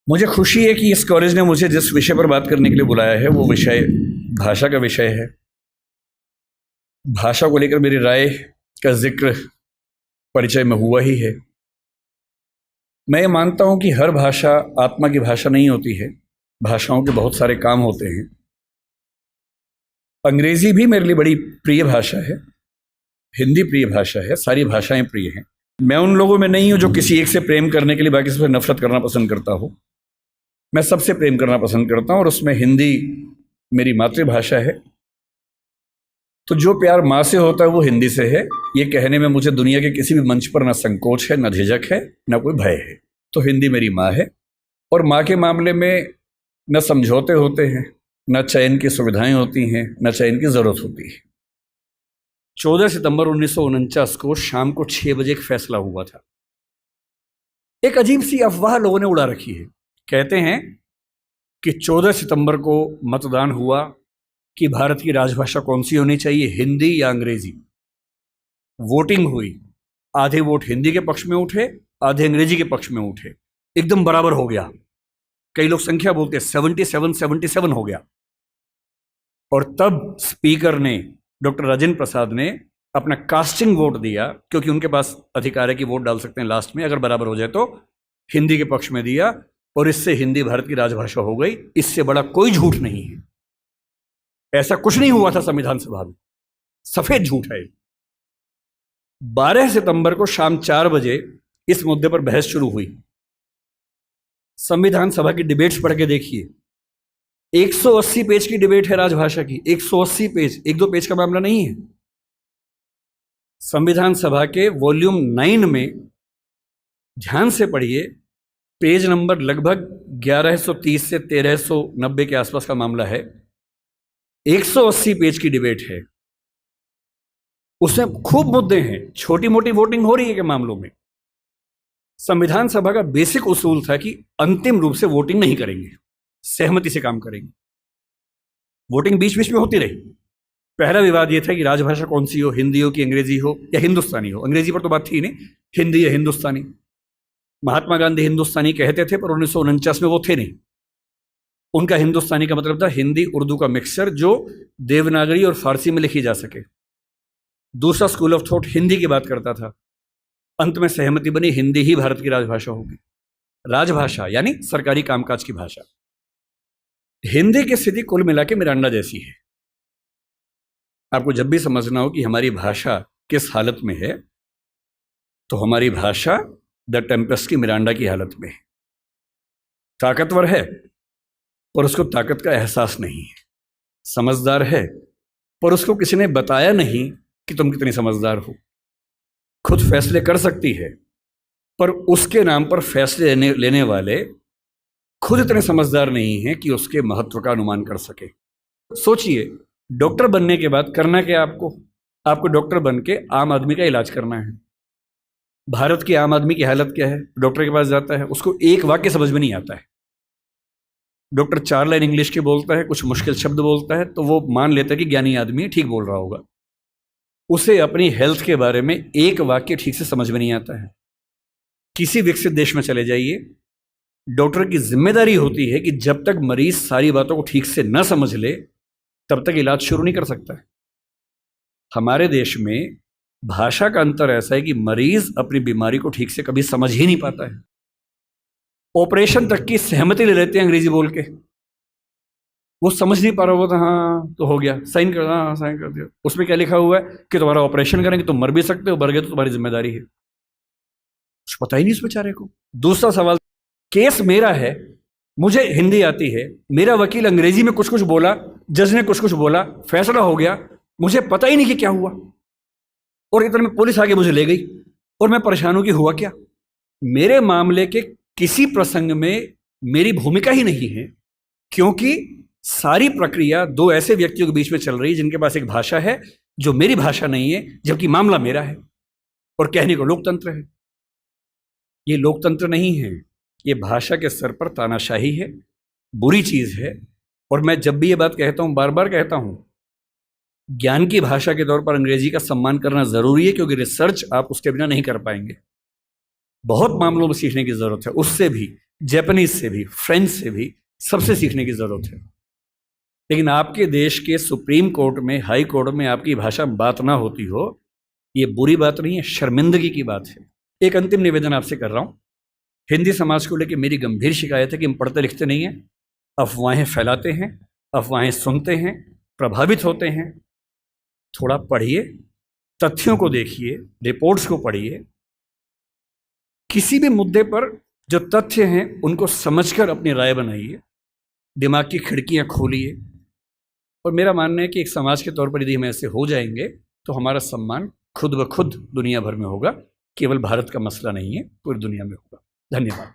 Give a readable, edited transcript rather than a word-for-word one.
मुझे खुशी है कि इस कॉलेज ने मुझे जिस विषय पर बात करने के लिए बुलाया है वो विषय भाषा का विषय है। भाषा को लेकर मेरी राय का जिक्र परिचय में हुआ ही है। मैं ये मानता हूँ कि हर भाषा आत्मा की भाषा नहीं होती है, भाषाओं के बहुत सारे काम होते हैं। अंग्रेजी भी मेरे लिए बड़ी प्रिय भाषा है, हिंदी प्रिय भाषा है, सारी भाषाएं प्रिय हैं। मैं उन लोगों में नहीं हूँ जो किसी एक से प्रेम करने के लिए बाकी सबसे नफरत करना पसंद करता हो। मैं सबसे प्रेम करना पसंद करता हूँ और उसमें हिंदी मेरी मातृभाषा है। तो जो प्यार माँ से होता है वो हिंदी से है, ये कहने में मुझे दुनिया के किसी भी मंच पर ना संकोच है, ना झिझक है, ना कोई भय है। तो हिंदी मेरी माँ है और माँ के मामले में न समझौते होते हैं, न चयन की सुविधाएं होती हैं, न चयन की ज़रूरत होती है। 14 सितंबर 1949 को शाम को 6 बजे एक फैसला हुआ था। एक अजीब सी अफवाह लोगों ने उड़ा रखी है। कहते हैं कि 14 सितंबर को मतदान हुआ कि भारत की राजभाषा कौन सी होनी चाहिए, हिंदी या अंग्रेजी। वोटिंग हुई, आधे वोट हिंदी के पक्ष में उठे, आधे अंग्रेजी के पक्ष में उठे, एकदम बराबर हो गया। कई लोग संख्या बोलते हैं 77 हो गया। और तब स्पीकर ने, डॉक्टर राजेंद्र प्रसाद ने अपना कास्टिंग वोट दिया, क्योंकि उनके पास अधिकार है कि वोट डाल सकते हैं लास्ट में, अगर बराबर हो जाए तो हिंदी के पक्ष में दिया और इससे हिंदी भारत की राजभाषा हो गई। इससे बड़ा कोई झूठ नहीं है। ऐसा कुछ नहीं हुआ था संविधान सभा में, सफेद झूठ है। 12 सितंबर को शाम 4 बजे इस मुद्दे पर बहस शुरू हुई। संविधान सभा की डिबेट्स पढ़ के देखिए, 180 पेज की डिबेट है राजभाषा की। 180 पेज, 1-2 पेज का मामला नहीं है। संविधान सभा के वॉल्यूम 9 में ध्यान से पढ़िए, पेज नंबर लगभग 1130 से 1390 के आसपास का मामला है। 180 पेज की डिबेट है, उसमें खूब मुद्दे हैं। छोटी मोटी वोटिंग हो रही है के मामलों में। संविधान सभा का बेसिक उसूल था कि अंतिम रूप से वोटिंग नहीं करेंगे, सहमति से काम करेंगे। वोटिंग बीच बीच में होती रही। पहला विवाद यह था कि राजभाषा कौन सी हो, हिंदी हो कि अंग्रेजी हो या हिंदुस्तानी हो। अंग्रेजी पर तो बात थी नहीं, हिंदी या हिंदुस्तानी। महात्मा गांधी हिंदुस्तानी कहते थे, पर 1949 में वो थे नहीं। उनका हिंदुस्तानी का मतलब था हिंदी उर्दू का मिक्सचर, जो देवनागरी और फारसी में लिखी जा सके। दूसरा स्कूल ऑफ थॉट हिंदी की बात करता था। अंत में सहमति बनी, हिंदी ही भारत की राजभाषा होगी। राजभाषा यानी सरकारी कामकाज की भाषा। हिंदी की स्थिति कुल मिला के मिरांडा जैसी है। आपको जब भी समझना हो कि हमारी भाषा किस हालत में है, तो हमारी भाषा द टेम्पेस्ट की मिरांडा की हालत में है। ताकतवर है पर उसको ताकत का एहसास नहीं है। समझदार है पर उसको किसी ने बताया नहीं कि तुम कितनी समझदार हो। खुद फैसले कर सकती है पर उसके नाम पर फैसले लेने वाले खुद इतने समझदार नहीं हैं कि उसके महत्व का अनुमान कर सके। सोचिए, डॉक्टर बनने के बाद करना क्या आपको डॉक्टर बन के आम आदमी का इलाज करना है। भारत की आम आदमी की हालत क्या है? डॉक्टर के पास जाता है, उसको एक वाक्य समझ में नहीं आता है। डॉक्टर 4 लाइन इंग्लिश की बोलता है, कुछ मुश्किल शब्द बोलता है, तो वो मान लेता है कि ज्ञानी आदमी है, ठीक बोल रहा होगा। उसे अपनी हेल्थ के बारे में एक वाक्य ठीक से समझ में नहीं आता है। किसी विकसित देश में चले जाइए, डॉक्टर की जिम्मेदारी होती है कि जब तक मरीज सारी बातों को ठीक से न समझ ले तब तक इलाज शुरू नहीं कर सकता है। हमारे देश में भाषा का अंतर ऐसा है कि मरीज अपनी बीमारी को ठीक से कभी समझ ही नहीं पाता है। ऑपरेशन तक की सहमति ले लेते हैं अंग्रेजी बोल के। वो समझ नहीं पा रहा होता, हाँ तो हो गया, साइन कर, हाँ साइन कर दिया। उसमें क्या लिखा हुआ है कि तुम्हारा ऑपरेशन करेंगे, तुम मर भी सकते हो, मर गए तो तुम्हारी जिम्मेदारी है। कुछ पता ही नहीं उस बेचारे को। दूसरा सवाल, केस मेरा है, मुझे हिंदी आती है, मेरा वकील अंग्रेजी में कुछ कुछ बोला, जज ने कुछ कुछ बोला, फैसला हो गया, मुझे पता ही नहीं कि क्या हुआ। और इतने में पुलिस आगे मुझे ले गई और मैं परेशान हूं कि हुआ क्या। मेरे मामले के किसी प्रसंग में मेरी भूमिका ही नहीं है, क्योंकि सारी प्रक्रिया 2 ऐसे व्यक्तियों के बीच में चल रही है जिनके पास एक भाषा है जो मेरी भाषा नहीं है, जबकि मामला मेरा है। और कहने को लोकतंत्र है। ये लोकतंत्र नहीं है, ये भाषा के स्तर पर तानाशाही है, बुरी चीज है। और मैं जब भी ये बात कहता हूं, बार बार कहता हूं, ज्ञान की भाषा के तौर पर अंग्रेजी का सम्मान करना जरूरी है, क्योंकि रिसर्च आप उसके बिना नहीं कर पाएंगे। बहुत मामलों में सीखने की जरूरत है, उससे भी जापानीज से भी, फ्रेंच से भी, सबसे सीखने की जरूरत है। लेकिन आपके देश के सुप्रीम कोर्ट में, हाई कोर्ट में आपकी भाषा में बात ना होती हो, ये बुरी बात नहीं है, शर्मिंदगी की बात है। एक अंतिम निवेदन आपसे कर रहा हूं। हिंदी समाज को लेकर मेरी गंभीर शिकायत है कि हम पढ़ते लिखते नहीं हैं, अफवाहें फैलाते हैं, अफवाहें सुनते हैं, प्रभावित होते हैं। थोड़ा पढ़िए, तथ्यों को देखिए, रिपोर्ट्स को पढ़िए, किसी भी मुद्दे पर जो तथ्य हैं उनको समझकर अपनी राय बनाइए, दिमाग की खिड़कियां खोलिए। और मेरा मानना है कि एक समाज के तौर पर यदि हम ऐसे हो जाएंगे तो हमारा सम्मान खुद ब खुद दुनिया भर में होगा। केवल भारत का मसला नहीं है, पूरी दुनिया में होगा। धन्यवाद।